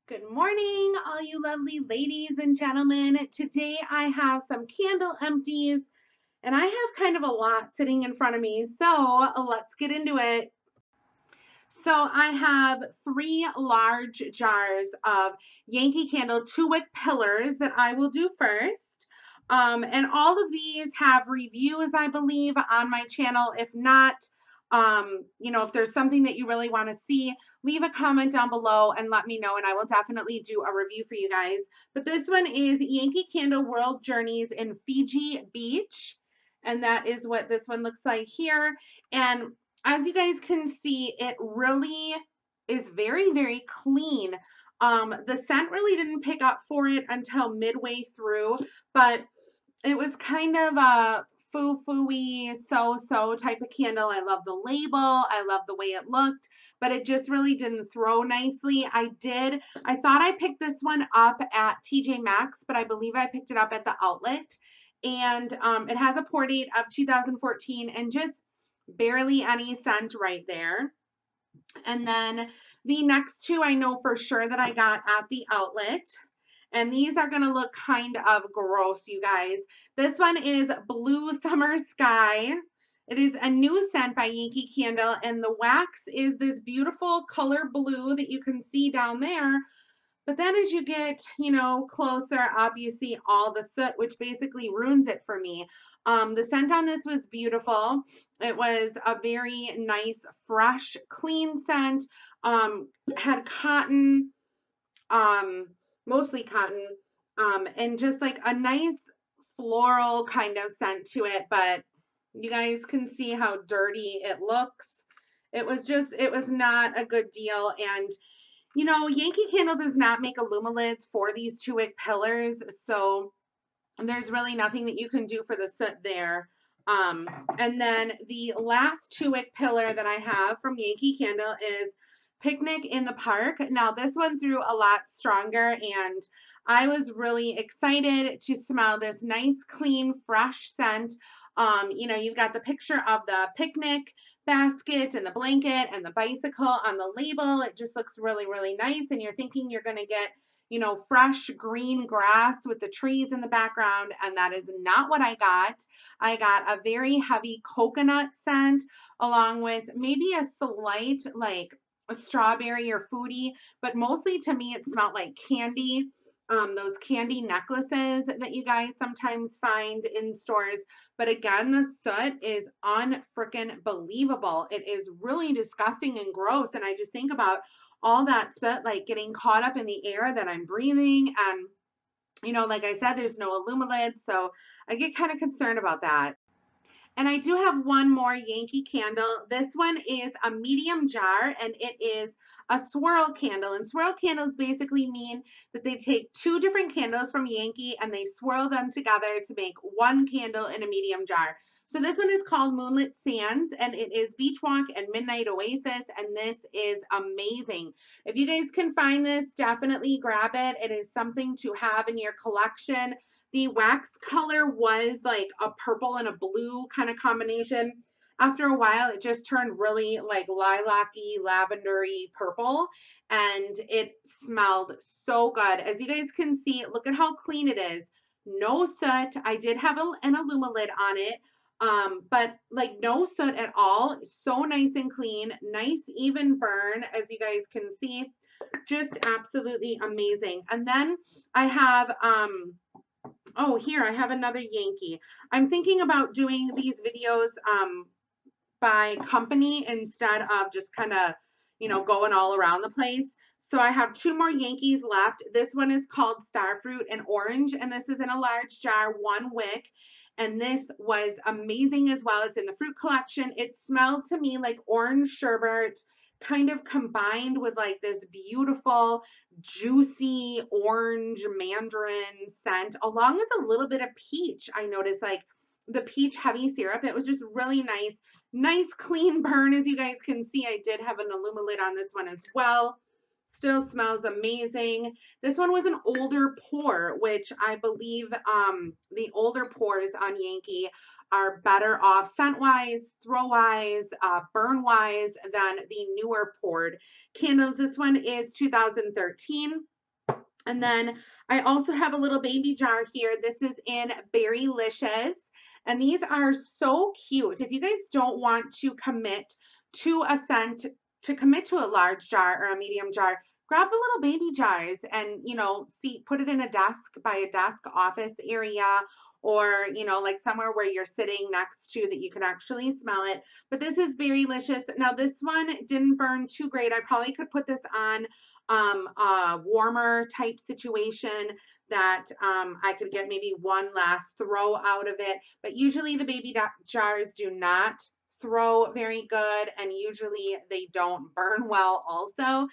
Good morning, all you lovely ladies and gentlemen. Today I have some candle empties, and I have kind of a lot sitting in front of me, so let's get into it. So I have three large jars of Yankee Candle 2-wick pillars that I will do first. And all of these have reviews, I believe, on my channel. If not, if there's something that you really want to see, leave a comment down below and let me know, and I will definitely do a review for you guys. But this one is Yankee Candle World Journeys in Fiji Beach, and that is what this one looks like here. And as you guys can see, it really is very, very clean. The scent really didn't pick up for it until midway through, but it was kind of a foo-foo-y, so-so type of candle. I love the label. I love the way it looked, but it just really didn't throw nicely. I thought I picked this one up at TJ Maxx, but I believe I picked it up at the outlet. And it has a pour date of 2014 and just barely any scent right there. And then the next two I know for sure that I got at the outlet. And these are going to look kind of gross, you guys. This one is Blue Summer Sky. It is a new scent by Yankee Candle, and the wax is this beautiful color blue that you can see down there. But then as you get, closer, obviously all the soot, which basically ruins it for me. The scent on this was beautiful. It was a very nice, fresh, clean scent. Had cotton, mostly cotton, and just like a nice floral kind of scent to it. But you guys can see how dirty it looks. It was not a good deal. And Yankee Candle does not make lids for these 2-wick pillars, so there's really nothing that you can do for the soot there. And then the last 2-wick pillar that I have from Yankee Candle is Picnic in the Park. Now this one threw a lot stronger, and I was really excited to smell this nice, clean, fresh scent. You've got the picture of the picnic basket and the blanket and the bicycle on the label. It just looks really, really nice. And you're thinking you're going to get, fresh green grass with the trees in the background. And that is not what I got. I got a very heavy coconut scent along with maybe a slight like a strawberry or foodie, but mostly to me, it smelled like candy. Those candy necklaces that you guys sometimes find in stores. But again, the soot is unfreaking believable. It is really disgusting and gross. And I just think about all that soot like getting caught up in the air that I'm breathing. And, like I said, there's no lid, so I get kind of concerned about that. And I do have one more Yankee Candle. This one is a medium jar, and it is a swirl candle. And swirl candles basically mean that they take two different candles from Yankee and they swirl them together to make one candle in a medium jar. So this one is called Moonlight Sands, and it is Beach Walk and Midnight Oasis, and this is amazing. If you guys can find this, definitely grab it. It is something to have in your collection. The wax color was like a purple and a blue kind of combination. After a while, it just turned really like lilac-y, lavendery purple, and it smelled so good. As you guys can see, look at how clean it is. No soot. I did have an lid on it, but like no soot at all. So nice and clean. Nice even burn, as you guys can see. Just absolutely amazing. And then I have oh, here, I have another Yankee. I'm thinking about doing these videos by company instead of just kind of, going all around the place. So I have two more Yankees left. This one is called Starfruit and Orange, and this is in a large jar, 1 wick. And this was amazing as well. It's in the fruit collection. It smelled to me like orange sherbet, kind of combined with like this beautiful, juicy orange mandarin scent, along with a little bit of peach. I noticed like the peach heavy syrup. It was just really nice. Nice clean burn. As you guys can see, I did have an lid on this one as well. Still smells amazing. This one was an older pour, which I believe the older pours on Yankee are better off scent-wise, throw-wise, burn-wise than the newer poured candles. This one is 2013. And then I also have a little baby jar here. This is in Berrylicious. And these are so cute. If you guys don't want to commit to a scent, to commit to a large jar or a medium jar, grab the little baby jars and, you know, see, put it in a desk, by a desk office area, or, you know, like somewhere where you're sitting next to that you can actually smell it. But this is Berrylicious. Now this one didn't burn too great. I probably could put this on a warmer type situation that I could get maybe one last throw out of it. But usually the baby jars do not throw very good, and usually they don't burn well also.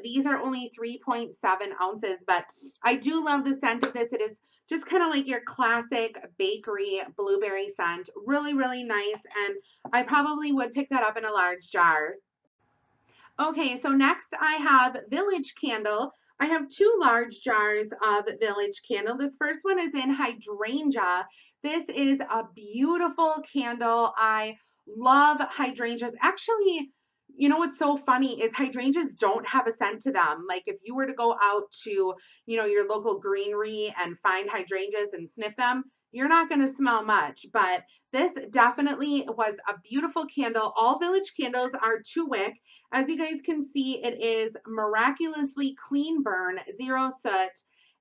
These are only 3.7 ounces, but I do love the scent of this. It is just kind of like your classic bakery blueberry scent. Really, really nice, and I probably would pick that up in a large jar. Okay, so next I have Village Candle. I have two large jars of Village Candle. This first one is in Hydrangea. This is a beautiful candle. I love hydrangeas. Actually, you know what's so funny is hydrangeas don't have a scent to them. Like if you were to go out to, you know, your local greenery and find hydrangeas and sniff them, you're not going to smell much, but this definitely was a beautiful candle. All Village candles are 2 wick. As you guys can see, it is miraculously clean burn, 0 soot,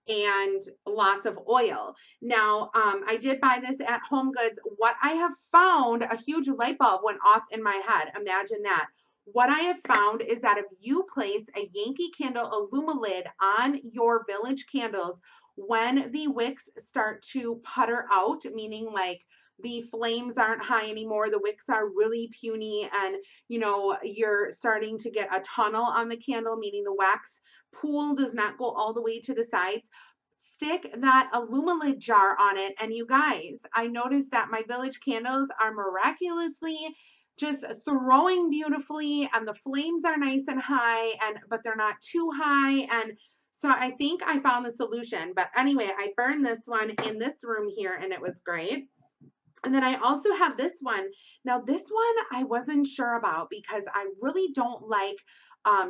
and lots of oil. Now, I did buy this at Home Goods. What I have found, a huge light bulb went off in my head. Imagine that. What I have found is that if you place a Yankee Candle Illumilid on your Village candles, when the wicks start to putter out, meaning like the flames aren't high anymore, the wicks are really puny, and you know you're starting to get a tunnel on the candle, meaning the wax pool does not go all the way to the sides, stick that Illumilid jar on it. And you guys, I noticed that my Village candles are miraculously just throwing beautifully, and the flames are nice and high, and but they're not too high. And so I think I found the solution. But anyway, I burned this one in this room here and it was great. And then I also have this one. Now this one I wasn't sure about because I really don't like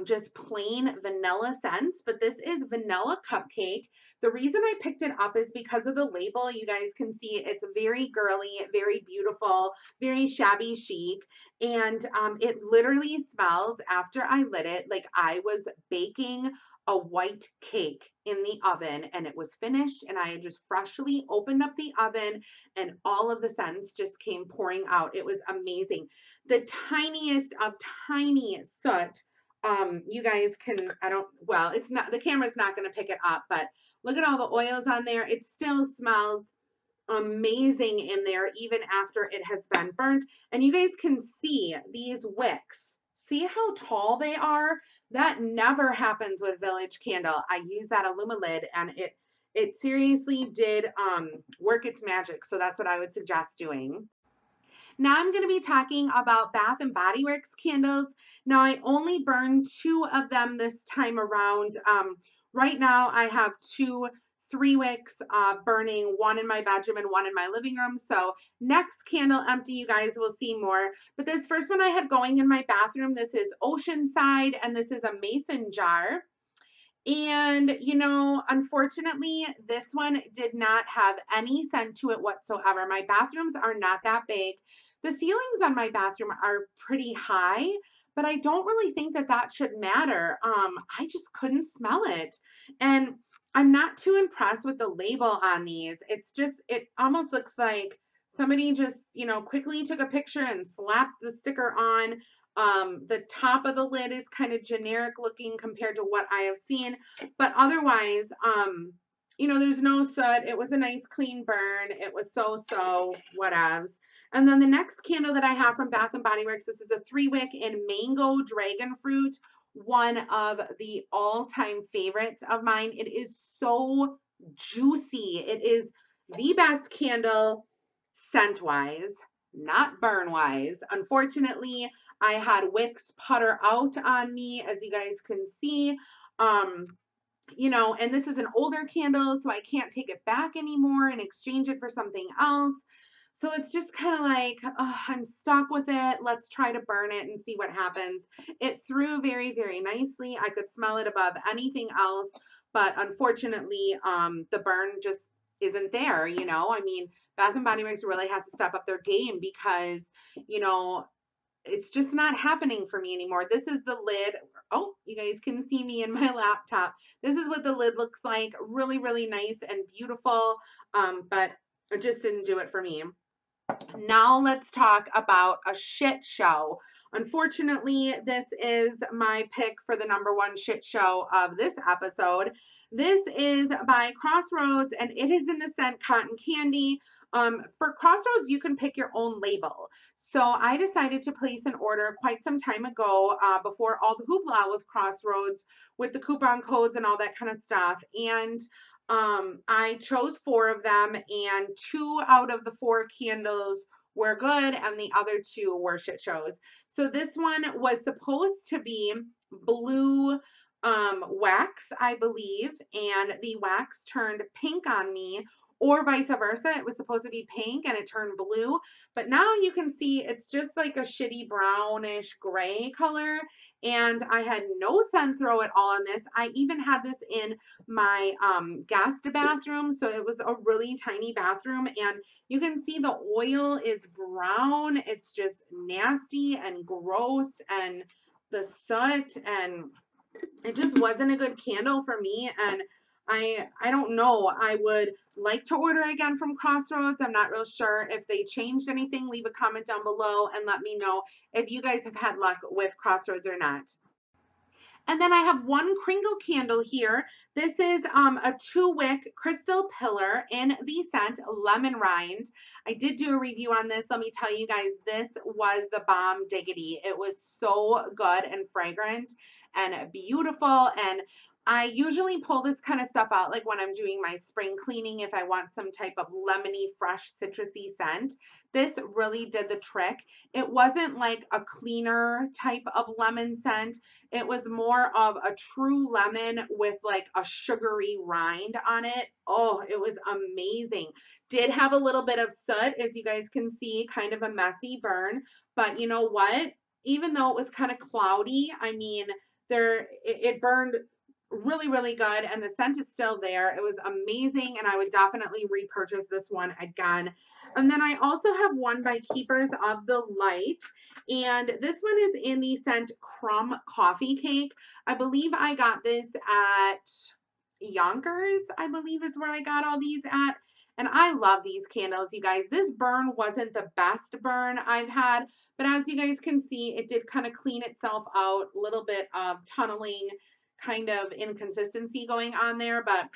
just plain vanilla scents, but this is Vanilla Cupcake. The reason I picked it up is because of the label. You guys can see it's very girly, very beautiful, very shabby chic. And it literally smelled, after I lit it, like I was baking a white cake in the oven, and it was finished, and I had just freshly opened up the oven and all of the scents just came pouring out. It was amazing. The tiniest of tiny soot. You guys can, I don't, well, it's not, the camera's not going to pick it up, but look at all the oils on there. It still smells amazing in there, even after it has been burnt. And you guys can see these wicks. See how tall they are? That never happens with Village Candle. I use that Illumilid and it seriously did work its magic. So that's what I would suggest doing. Now I'm going to be talking about Bath and Body Works candles. Now I only burned 2 of them this time around. Right now I have 2 3-wicks burning, one in my bedroom and one in my living room. So next candle empty, you guys will see more. But this first one I had going in my bathroom, this is Oceanside, and this is a mason jar. And, you know, unfortunately, this one did not have any scent to it whatsoever. My bathrooms are not that big. The ceilings on my bathroom are pretty high, but I don't really think that that should matter. I just couldn't smell it. And I'm not too impressed with the label on these. It's just, it almost looks like somebody just, you know, quickly took a picture and slapped the sticker on. The top of the lid is kind of generic looking compared to what I have seen, but otherwise, you know, there's no soot. It was a nice clean burn. It was so whatevs. And then the next candle that I have from Bath and Body Works, this is a 3-wick in Mango Dragon Fruit, one of the all-time favorites of mine. It is so juicy. It is the best candle scent-wise, not burn-wise. Unfortunately, I had wicks putter out on me, as you guys can see. You know, and this is an older candle, so I can't take it back anymore and exchange it for something else. So it's just kind of like, oh, I'm stuck with it. Let's try to burn it and see what happens. It threw very, very nicely. I could smell it above anything else. but unfortunately, the burn just isn't there, you know? I mean, Bath and Body Works really has to step up their game because, you know, it's just not happening for me anymore. This is the lid. Oh, you guys can see me in my laptop. This is what the lid looks like. Really, really nice and beautiful. But it just didn't do it for me. Now let's talk about a shit show. Unfortunately, this is my pick for the #1 shit show of this episode. This is by Crossroads, and it is in the scent Cotton Candy. For Crossroads, you can pick your own label. So I decided to place an order quite some time ago, before all the hoopla with Crossroads, with the coupon codes and all that kind of stuff. And I chose 4 of them, and 2 out of the 4 candles were good, and the other 2 were shit shows. So this one was supposed to be blue wax, I believe, and the wax turned pink on me, or vice versa. It was supposed to be pink and it turned blue, but now you can see it's just like a shitty brownish gray color, and I had no scent throw at all on this. I even had this in my guest bathroom, so it was a really tiny bathroom, and you can see the oil is brown. It's just nasty and gross, and the soot, and it just wasn't a good candle for me. And I don't know. I would like to order again from Crossroads. I'm not real sure if they changed anything. Leave a comment down below and let me know if you guys have had luck with Crossroads or not. And then I have one Kringle candle here. This is a 2-wick crystal pillar in the scent Lemon Rind. I did do a review on this. Let me tell you guys, this was the bomb diggity. It was so good and fragrant and beautiful, and I usually pull this kind of stuff out like when I'm doing my spring cleaning if I want some type of lemony, fresh, citrusy scent. This really did the trick. It wasn't like a cleaner type of lemon scent. It was more of a true lemon with like a sugary rind on it. Oh, it was amazing. Did have a little bit of soot, as you guys can see, kind of a messy burn. But you know what? Even though it was kind of cloudy, I mean, it burned really, really good, and the scent is still there. It was amazing, and I would definitely repurchase this one again. And then I also have one by Keepers of the Light, and this one is in the scent Crumb Coffee Cake. I believe I got this at Younkers, I believe is where I got all these at. And I love these candles, you guys. This burn wasn't the best burn I've had, but as you guys can see, it did kind of clean itself out. A little bit of tunneling kind of inconsistency going on there, but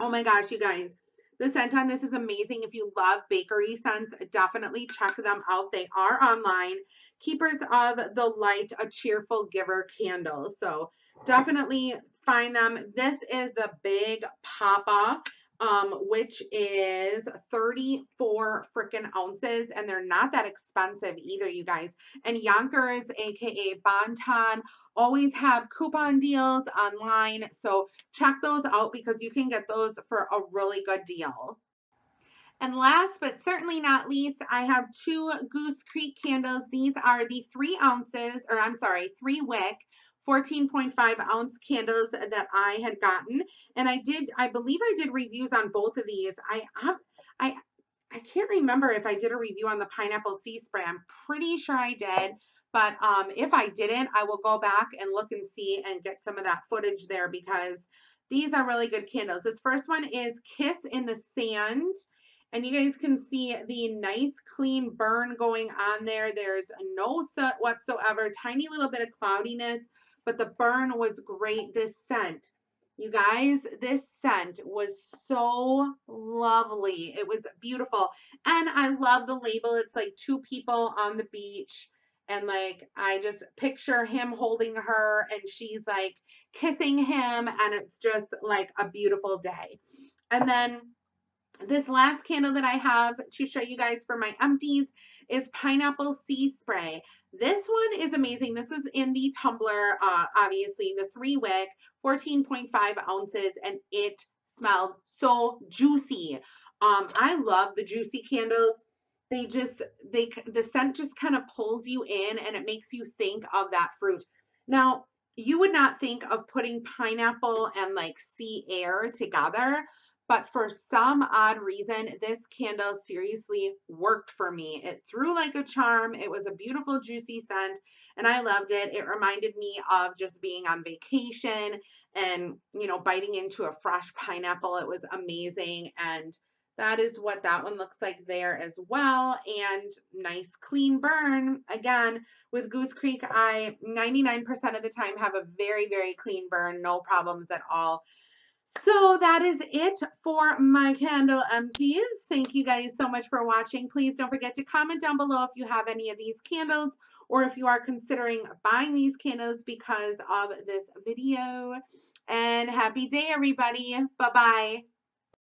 oh my gosh, you guys, the scent on this is amazing. If you love bakery scents, definitely check them out. They are online. Keepers of the Light, a cheerful giver candle. So definitely find them. This is the Big Papa, which is 34 freaking ounces, and they're not that expensive either, you guys. And Younkers, aka Bonton, always have coupon deals online, so check those out because you can get those for a really good deal. And last but certainly not least, I have 2 Goose Creek candles. These are the 3 ounces, or I'm sorry, 3-wick, 14.5 ounce candles that I had gotten. And I believe I did reviews on both of these. I can't remember if I did a review on the pineapple sea spray. I'm pretty sure I did. But if I didn't, I will go back and look and see and get some of that footage there because these are really good candles. This first one is Kiss in the Sand. And you guys can see the nice clean burn going on there. There's no soot whatsoever, tiny little bit of cloudiness, but the burn was great. This scent, you guys, this scent was so lovely. It was beautiful. And I love the label. It's like 2 people on the beach. And like, I just picture him holding her and she's like kissing him. And it's just like a beautiful day. And then this last candle that I have to show you guys for my empties is Pineapple Sea Spray. This one is amazing. This is in the Tumblr, obviously, the 3-wick, 14.5 ounces, and it smelled so juicy. I love the juicy candles. The scent just kind of pulls you in, and it makes you think of that fruit. Now, you would not think of putting pineapple and like sea air together, but for some odd reason, this candle seriously worked for me. It threw like a charm. It was a beautiful, juicy scent, and I loved it. It reminded me of just being on vacation and, you know, biting into a fresh pineapple. It was amazing. And that is what that one looks like there as well. And nice clean burn. Again, with Goose Creek, I 99% of the time have a very, very clean burn, no problems at all. So that is it for my candle empties. Thank you guys so much for watching. Please don't forget to comment down below if you have any of these candles or if you are considering buying these candles because of this video. And happy day, everybody. Bye-bye.